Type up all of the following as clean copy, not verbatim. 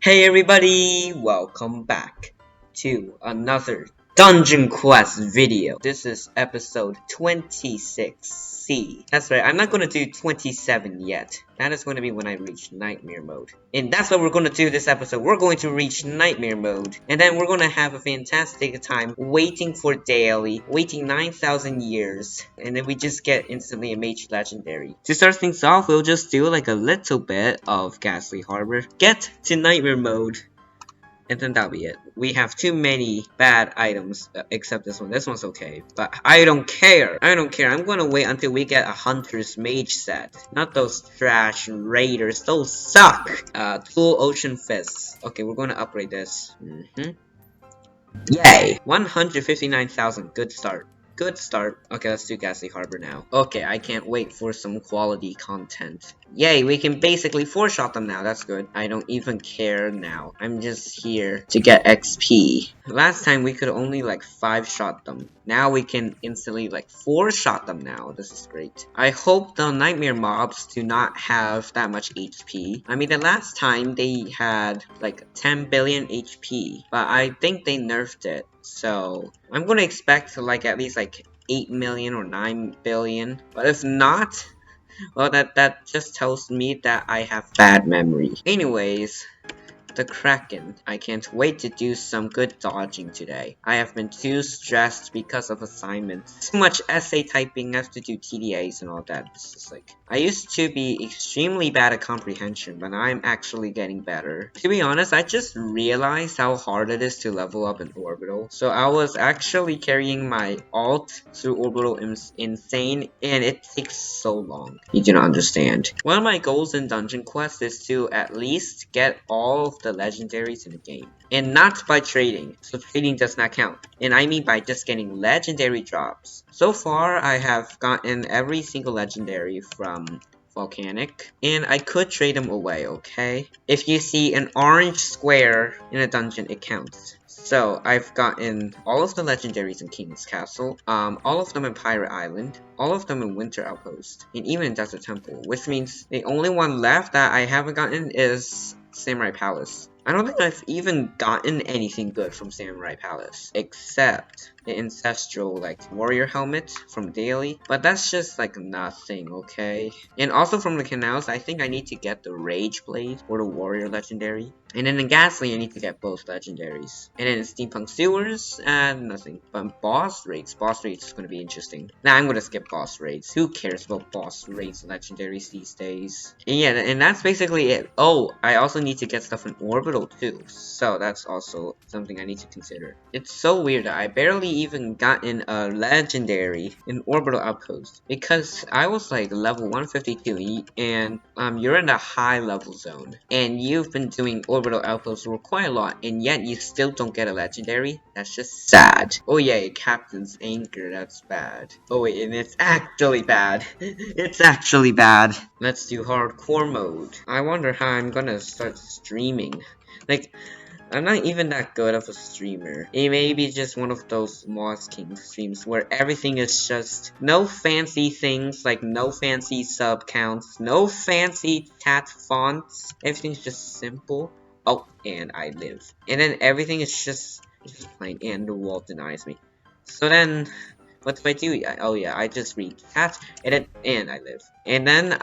Hey everybody, welcome back to another Dungeon Quest video. This is episode 26C. That's right, I'm not going to do 27 yet. That is going to be when I reach Nightmare Mode. And that's what we're going to do this episode. We're going to reach Nightmare Mode. And then we're going to have a fantastic time waiting for daily, waiting 9,000 years. And then we just get instantly a Mage Legendary. To start things off, we'll just do like a little bit of Ghastly Harbor. Get to Nightmare Mode. And then that'll be it. We have too many bad items, except this one. This one's okay, but I don't care. I don't care. I'm gonna wait until we get a Hunter's Mage set. Not those trash raiders. Those suck. Tool Ocean Fists. Okay, we're gonna upgrade this. Yay! 159,000. Good start. Good start. Okay, let's do Ghastly Harbor now. Okay, I can't wait for some quality content. Yay, we can basically 4-shot them now. That's good. I don't even care now. I'm just here to get XP. Last time we could only like 5-shot them. Now we can instantly like 4-shot them now. This is great. I hope the nightmare mobs do not have that much HP. I mean, the last time they had like 10 billion HP, but I think they nerfed it. So I'm gonna expect like at least like 8 million or 9 billion. But if not, well, that just tells me that I have bad memory. Anyways, the Kraken. I can't wait to do some good dodging today. I have been too stressed because of assignments. Too much essay typing, I have to do TDAs and all that. It's just like, I used to be extremely bad at comprehension, but I'm actually getting better. To be honest, I just realized how hard it is to level up in Orbital. So I was actually carrying my alt through Orbital insane, and it takes so long. You do not understand. One of my goals in Dungeon Quest is to at least get all of the legendaries in the game, and not by trading, so trading does not count, and I mean by just getting legendary drops. So far I have gotten every single legendary from Volcanic, and I could trade them away, okay? If you see an orange square in a dungeon, it counts. So I've gotten all of the legendaries in King's Castle, all of them in Pirate Island, all of them in Winter Outpost, and even in Desert Temple, which means the only one left that I haven't gotten is Samurai Palace. I don't think I've even gotten anything good from Samurai Palace, except the ancestral like warrior helmet from daily, but that's just like nothing, okay? And also from the canals, I think I need to get the Rage Blade or the warrior legendary, and then in Ghastly I need to get both legendaries, and then in Steampunk Sewers nothing. But boss raids is going to be interesting. Nah, I'm gonna skip boss raids. Who cares about boss raids legendaries these days? And yeah, and that's basically it. Oh, I also need to get stuff in Orbital too, so that's also something I need to consider. It's so weird that I barely even gotten a legendary in Orbital Outpost, because I was like level 152, and you're in the high level zone, and you've been doing Orbital Outposts for quite a lot, and yet you still don't get a legendary. That's just sad. Oh yeah, Captain's Anchor, that's bad. Oh wait, and it's actually bad. It's actually bad. Let's do hardcore mode. I wonder how I'm gonna start streaming. Like, I'm not even that good of a streamer. It may be just one of those Moss King streams where everything is just no fancy things, like no fancy sub counts, no fancy chat fonts. Everything's just simple. Oh, and I live. And then everything is just plain, and the wall denies me. So then, what do I do? Oh yeah, I just read chat, and I live. And then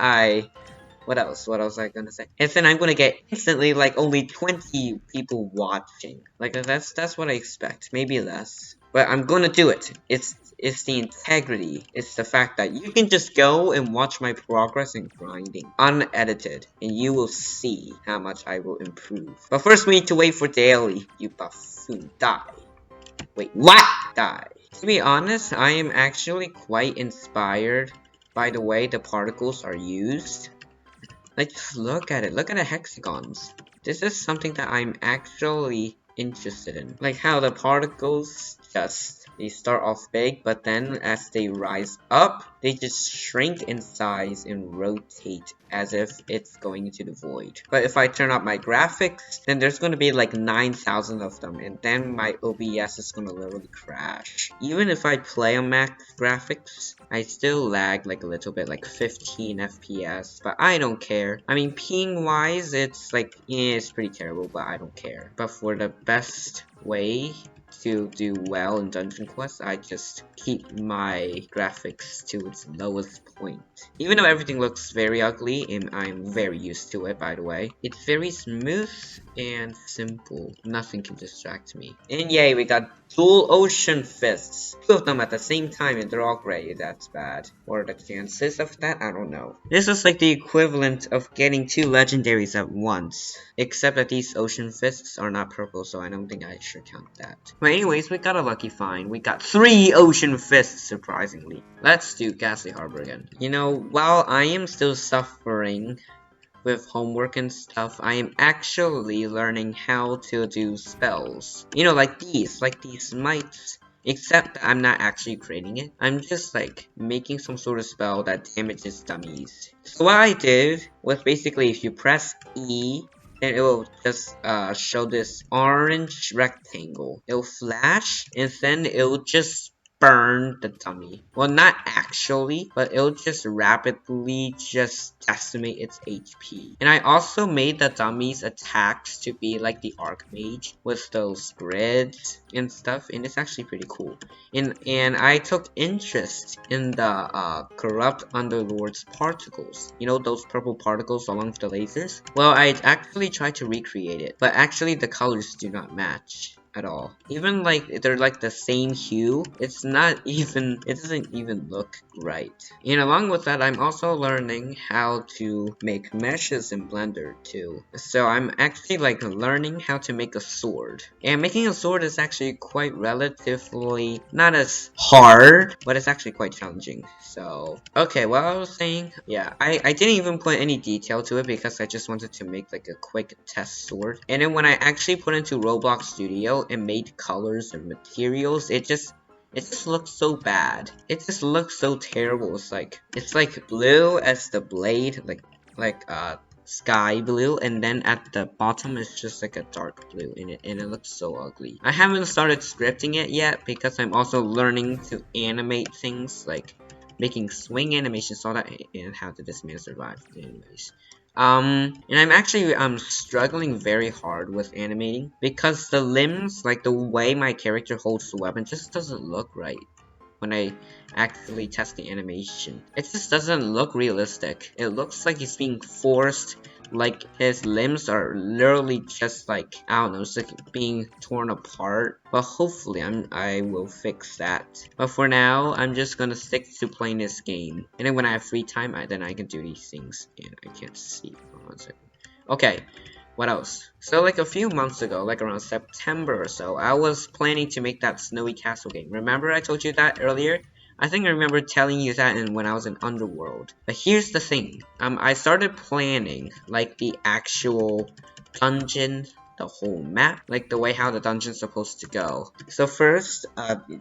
what else was I gonna say? And then I'm gonna get instantly like only 20 people watching. Like that's what I expect. Maybe less. But I'm gonna do it. It's the integrity. It's the fact that you can just go and watch my progress in grinding. Unedited. And you will see how much I will improve. But first we need to wait for daily. You buffoon. Die. Wait, what? Die. To be honest, I am actually quite inspired by the way the particles are used. Like, just look at it. Look at the hexagons. This is something that I'm actually interested in. Like how the particles just They start off big, but then as they rise up, they just shrink in size and rotate as if it's going into the void. But if I turn up my graphics, then there's going to be like 9,000 of them, and then my OBS is going to literally crash. Even if I play on max graphics, I still lag like a little bit, like 15 FPS, but I don't care. I mean, ping wise, it's like, yeah, it's pretty terrible, but I don't care. But for the best way to do well in Dungeon Quest, I just keep my graphics to its lowest point. Even though everything looks very ugly, and I'm very used to it, by the way, it's very smooth and simple. Nothing can distract me. And yay, we got dual ocean fists. Two of them at the same time, and they're all gray. That's bad. Or the chances of that, I don't know. This is like the equivalent of getting two legendaries at once. Except that these ocean fists are not purple, so I don't think I should count that. But anyways, we got a lucky find. We got 3 ocean fists, surprisingly. Let's do Ghastly Harbor again. You know, while I am still suffering with homework and stuff, I am actually learning how to do spells. You know, like these mites. Except I'm not actually creating it. I'm just like making some sort of spell that damages dummies. So what I did was basically if you press E, then it will just show this orange rectangle. It'll flash, and then it'll just burn the dummy. Well, not actually, but it'll just rapidly just decimate its HP. And I also made the dummy's attacks to be like the Archmage with those grids and stuff, and it's actually pretty cool. And I took interest in the corrupt underlord's particles. You know, those purple particles along with the lasers? Well, I actually tried to recreate it, but actually the colors do not match at all. Even like they're like the same hue, it doesn't even look right. And along with that, I'm also learning how to make meshes in Blender too. So I'm actually like learning how to make a sword. And making a sword is actually quite relatively not as hard, but it's actually quite challenging. So okay, what I was saying, yeah, I didn't even put any detail to it because I just wanted to make like a quick test sword. And then when I actually put into Roblox Studio and made colors and materials, it just looks so bad. It just looks so terrible. It's like blue as the blade, like sky blue, and then at the bottom it's just like a dark blue in it, and it looks so ugly. I haven't started scripting it yet because I'm also learning to animate things, like making swing animations, all that, and how did this man survive? Anyways. And I'm struggling very hard with animating because the limbs, like the way my character holds the weapon, just doesn't look right when I actually test the animation. It just doesn't look realistic. It looks like he's being forced, like his limbs are literally just like, I don't know, it's like being torn apart. But hopefully I will fix that. But for now, I'm just gonna stick to playing this game. And then when I have free time, then I can do these things. And I can't see. Hold on 1 second. Okay. What else? So like a few months ago, like around September or so, I was planning to make that Snowy Castle game. Remember I told you that earlier? I think I remember telling you that when I was in Underworld. But here's the thing. I started planning like the actual dungeon, the whole map, like the way how the dungeon's supposed to go. So first,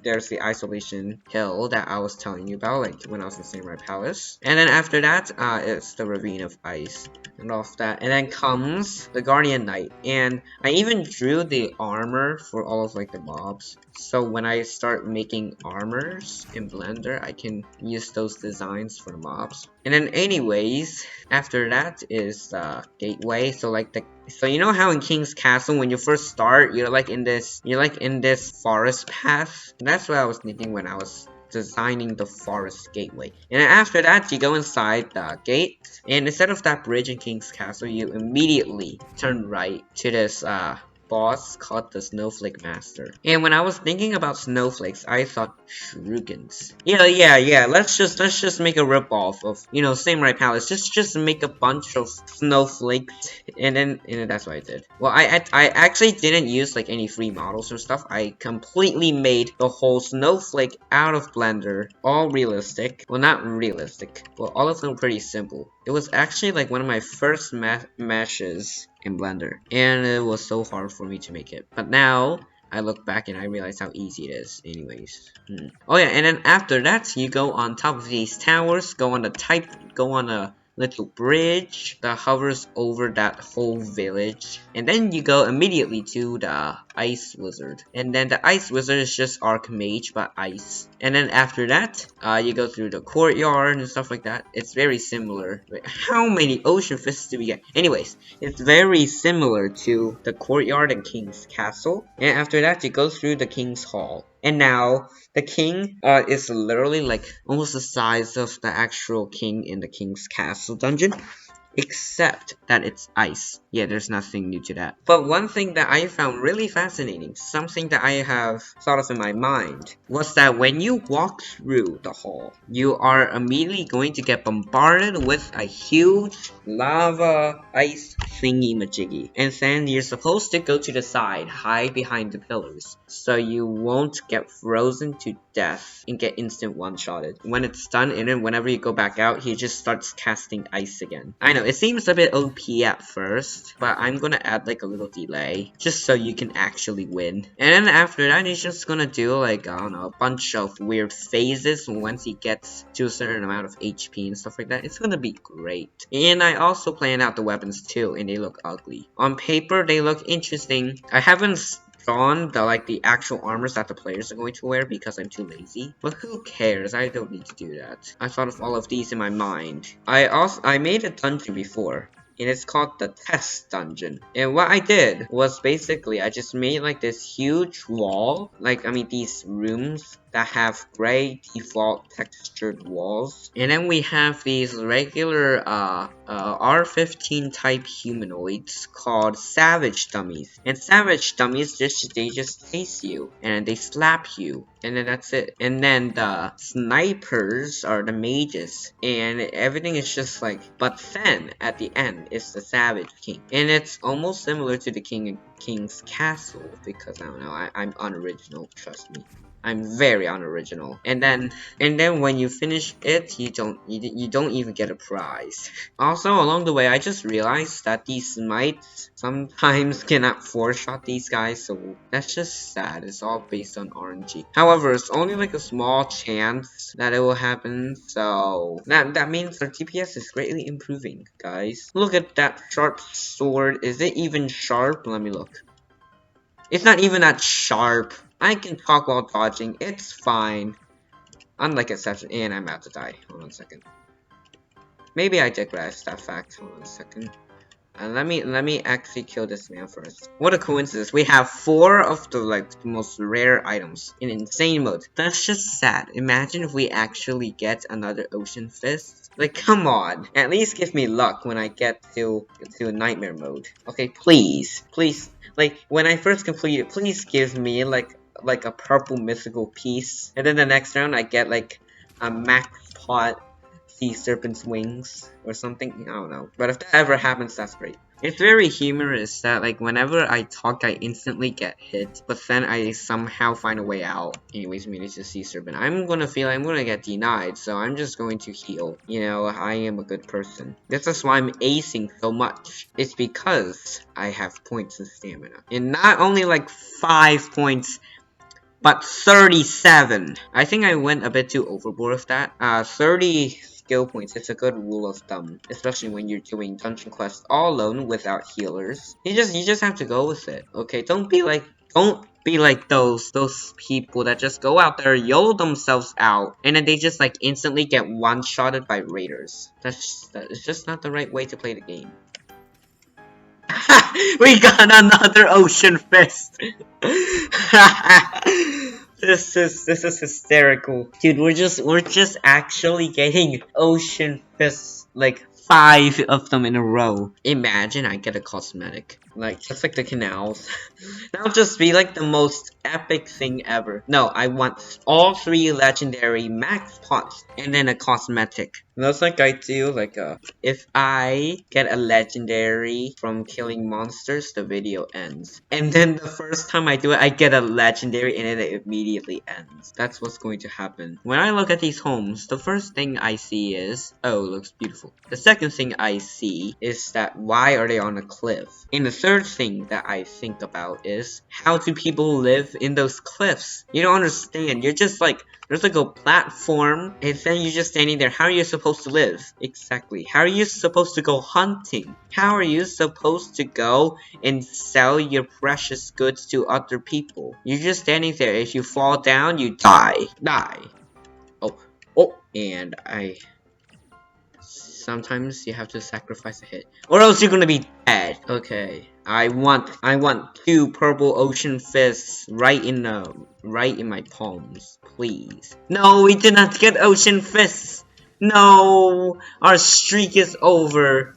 there's the isolation hill that I was telling you about, like when I was in Samurai Palace. And then after that, it's the ravine of ice and all of that. And then comes the Guardian Knight. And I even drew the armor for all of like the mobs. So when I start making armors in Blender, I can use those designs for the mobs. And then anyways, after that is the gateway. So you know how in King's Castle when you first start, you're like in this forest path? And that's what I was thinking when I was designing the forest gateway. And then after that, you go inside the gate, and instead of that bridge in King's Castle, you immediately turn right to this boss called the Snowflake Master. And when I was thinking about snowflakes, I thought shurikens. Yeah. Let's just make a ripoff of, you know, Samurai Palace. Just make a bunch of snowflakes, and then that's what I did. Well, I actually didn't use like any free models or stuff. I completely made the whole snowflake out of Blender, all realistic. Well, not realistic. Well, all of them were pretty simple. It was actually like one of my first meshes in Blender, and it was so hard for me to make it. But now I look back and I realize how easy it is. Anyways. Oh yeah, and then after that, you go on top of these towers, go on a little bridge that hovers over that whole village, and then you go immediately to the ice wizard, and then the ice wizard is just archmage but ice, and then after that you go through the courtyard and stuff like that. It's very similar. Wait, how many ocean fists do we get? Anyways, it's very similar to the courtyard and king's castle, and after that you go through the king's hall, and now the king is literally like almost the size of the actual king in the king's castle dungeon, except that it's ice. Yeah, there's nothing new to that. But one thing that I found really fascinating, something that I have thought of in my mind, was that when you walk through the hall, you are immediately going to get bombarded with a huge lava ice thingy majiggy. And then you're supposed to go to the side, hide behind the pillars, so you won't get frozen to death and get instant one-shotted. When it's done, and then whenever you go back out, he just starts casting ice again. I know, it seems a bit OP at first, but I'm gonna add like a little delay, just so you can actually win. And then after that, he's just gonna do like, I don't know, a bunch of weird phases once he gets to a certain amount of HP and stuff like that. It's gonna be great. And I also plan out the weapons too, and they look ugly. On paper, they look interesting. I haven't drawn the actual armors that the players are going to wear because I'm too lazy. But who cares? I don't need to do that. I thought of all of these in my mind. I made a dungeon before, and it's called the test dungeon. And what I did was basically I just made like this huge wall, these rooms that have gray default textured walls, and then we have these regular R15 type humanoids called savage dummies, and savage dummies they just chase you and they slap you, and then that's it. And then the snipers are the mages, and everything is just like, but then at the end it's the savage king, and it's almost similar to the king's castle, because I don't know, I'm unoriginal, trust me. I'm very unoriginal. And then when you finish it, you don't even get a prize. Also, along the way, I just realized that these smites sometimes cannot four-shot these guys, so that's just sad. It's all based on RNG. However, it's only like a small chance that it will happen, so that means our DPS is greatly improving, guys. Look at that sharp sword. Is it even sharp? Let me look. It's not even that sharp. I can talk while dodging. It's fine. Unlike exception. And I'm about to die. Hold on a second. Maybe I digress that fact. Hold on a second. Let me actually kill this man first. What a coincidence. We have 4 of the most rare items in insane mode. That's just sad. Imagine if we actually get another ocean fist. Like, come on. At least give me luck when I get to nightmare mode. Okay, please. Please. Like, when I first complete it, please give me like a purple mythical piece. And then the next round I get like a max pot sea serpent's wings or something. I don't know. But if that ever happens, that's great. It's very humorous that like whenever I talk, I instantly get hit, but then I somehow find a way out. Anyways, maybe it's a sea serpent. I'm gonna get denied, so I'm just going to heal. You know, I am a good person. This is why I'm acing so much. It's because I have points of stamina. And not only like 5 points, but 37. I think I went a bit too overboard with that. 30 skill points. It's a good rule of thumb, especially when you're doing dungeon quests all alone without healers. You just have to go with it. Okay, don't be like those people that just go out there, YOLO themselves out, and then they just like instantly get one-shotted by raiders. That is just not the right way to play the game. We got another ocean fist. This is hysterical, dude. We're just actually getting ocean fists, like 5 of them in a row. Imagine I get a cosmetic, like just like the canals. That'll just be like the most epic thing ever. No, I want all 3 legendary max pots and then a cosmetic. That's like I do like if I get a legendary from killing monsters, the video ends. And then the first time I do it, I get a legendary and it immediately ends. That's what's going to happen. When I look at these homes, the first thing I see is, oh, it looks beautiful. The second thing I see is that why are they on a cliff? And the third thing that I think about is, how do people live in those cliffs? You don't understand. You're just like, there's like a platform, and then you're just standing there. How are you supposed to live? Exactly. How are you supposed to go hunting? How are you supposed to go and sell your precious goods to other people? You're just standing there. If you fall down, you die. Die. Oh, and sometimes you have to sacrifice a hit, or else you're gonna be dead. Okay, I want 2 purple ocean fists right in my palms, please. No, we did not get ocean fists. No, our streak is over.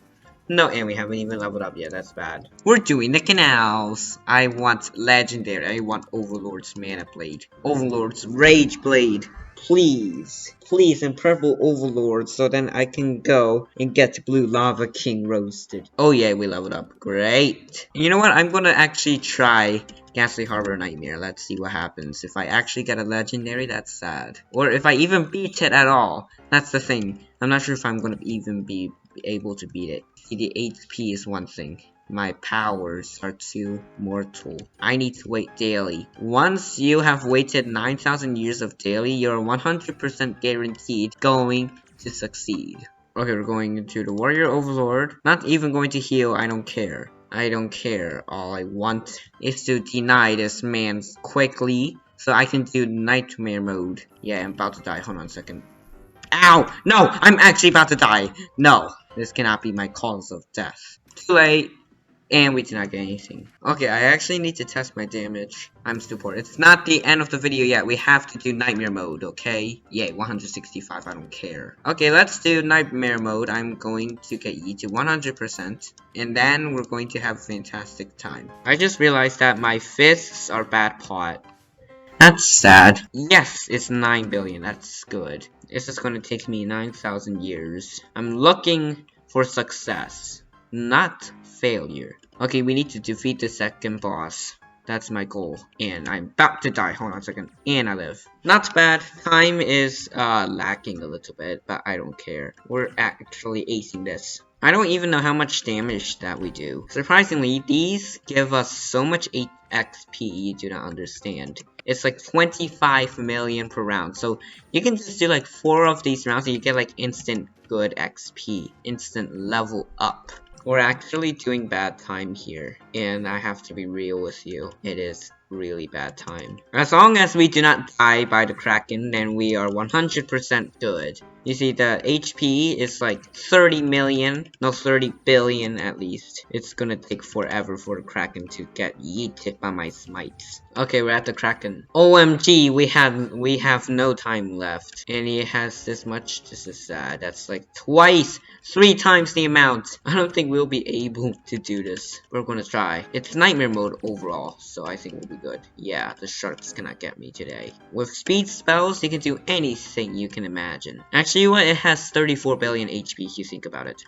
No, and we haven't even leveled up yet. That's bad. We're doing the canals. I want legendary. I want Overlord's mana blade. Overlord's rage blade. Please. Please, and purple Overlord, so then I can go and get blue lava king roasted. Oh yeah, we leveled up. Great. You know what? I'm gonna actually try Ghastly Harbor Nightmare. Let's see what happens. If I actually get a legendary, that's sad. Or if I even beat it at all. That's the thing. I'm not sure if I'm gonna even be able to beat it. See, the HP is one thing. My powers are too mortal. I need to wait daily. Once you have waited 9,000 years of daily, you're 100% guaranteed going to succeed. Okay, we're going into the Warrior Overlord. Not even going to heal, I don't care. I don't care. All I want is to deny this man quickly so I can do Nightmare mode. Yeah, I'm about to die. Hold on a second. Ow! No! I'm actually about to die! No! This cannot be my cause of death. Too late. And we did not get anything. Okay, I actually need to test my damage. I'm stupid. It's not the end of the video yet. We have to do Nightmare mode, okay? Yay, 165. I don't care. Okay, let's do Nightmare mode. I'm going to get you to 100%. And then we're going to have a fantastic time. I just realized that my fists are bad pot. That's sad. Yes, it's 9 billion. That's good. This is going to take me 9,000 years. I'm looking for success, not failure. Okay, we need to defeat the second boss. That's my goal. And I'm about to die. Hold on a second. And I live. Not bad. Time is lacking a little bit, but I don't care. We're actually acing this. I don't even know how much damage that we do. Surprisingly, these give us so much XP you do not understand. It's like 25 million per round. So you can just do like 4 of these rounds and you get like instant good XP. Instant level up. We're actually doing bad time here, and I have to be real with you. It is really bad time. As long as we do not die by the Kraken, then we are 100% good. You see, the HP is like 30 million, no 30 billion at least. It's gonna take forever for the Kraken to get yeeted by my smites. Okay, we're at the Kraken. OMG, we have no time left. And he has this much. This is sad. That's like 3 times the amount. I don't think we'll be able to do this. We're gonna try. It's Nightmare mode overall, so I think we'll be good. Yeah, the sharks cannot get me today. With speed spells, you can do anything you can imagine. Actually, what? It has 34 billion HP if you think about it.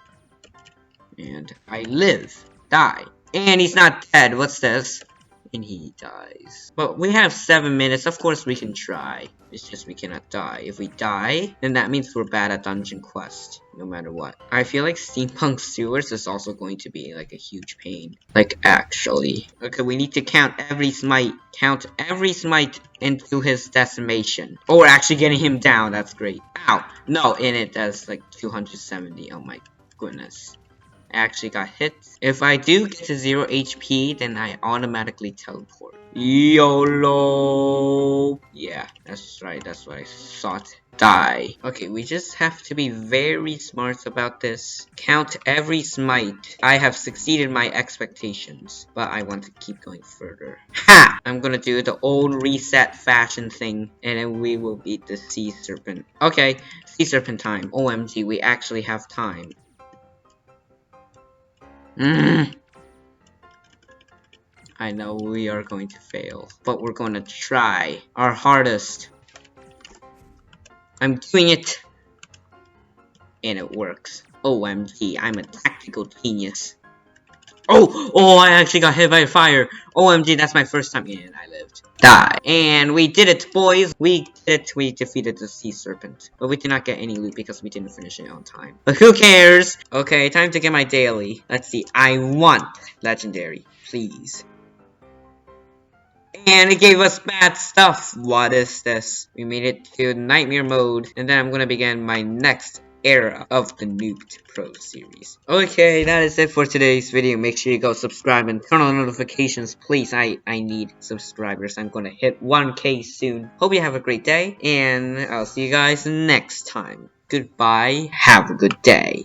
And I live. Die. And he's not dead. What's this? And he dies. But we have 7 minutes. Of course we can try. It's just we cannot die. If we die, then that means we're bad at Dungeon Quest. No matter what. I feel like Steampunk Sewers is also going to be like a huge pain. Like, actually. Okay, we need to count every smite. Count every smite into his decimation. Oh, we're actually getting him down. That's great. Ow. No, and it does like 270. Oh my goodness. I actually got hit. If I do get to 0 HP, then I automatically teleport. YOLO! Yeah, that's right, that's what I thought. Die. Okay, we just have to be very smart about this. Count every smite. I have succeeded my expectations, but I want to keep going further. Ha! I'm gonna do the old reset fashion thing, and then we will beat the Sea Serpent. Okay, Sea Serpent time. OMG, we actually have time. I know we are going to fail, but we're going to try our hardest. I'm doing it, and it works. OMG, I'm a tactical genius. Oh, I actually got hit by fire. OMG, that's my first time. And I lived. Die. And we did it, boys. We did it. We defeated the sea serpent. But we did not get any loot because we didn't finish it on time. But who cares? Okay, time to get my daily. Let's see. I want legendary. Please. And it gave us bad stuff. What is this? We made it to nightmare mode. And then I'm gonna begin my next era of the Noob to Pro series. Okay, that is it for today's video. Make sure you go subscribe and turn on notifications, please. I need subscribers. I'm gonna hit 1K soon. Hope you have a great day, and I'll see you guys next time. Goodbye. Have a good day.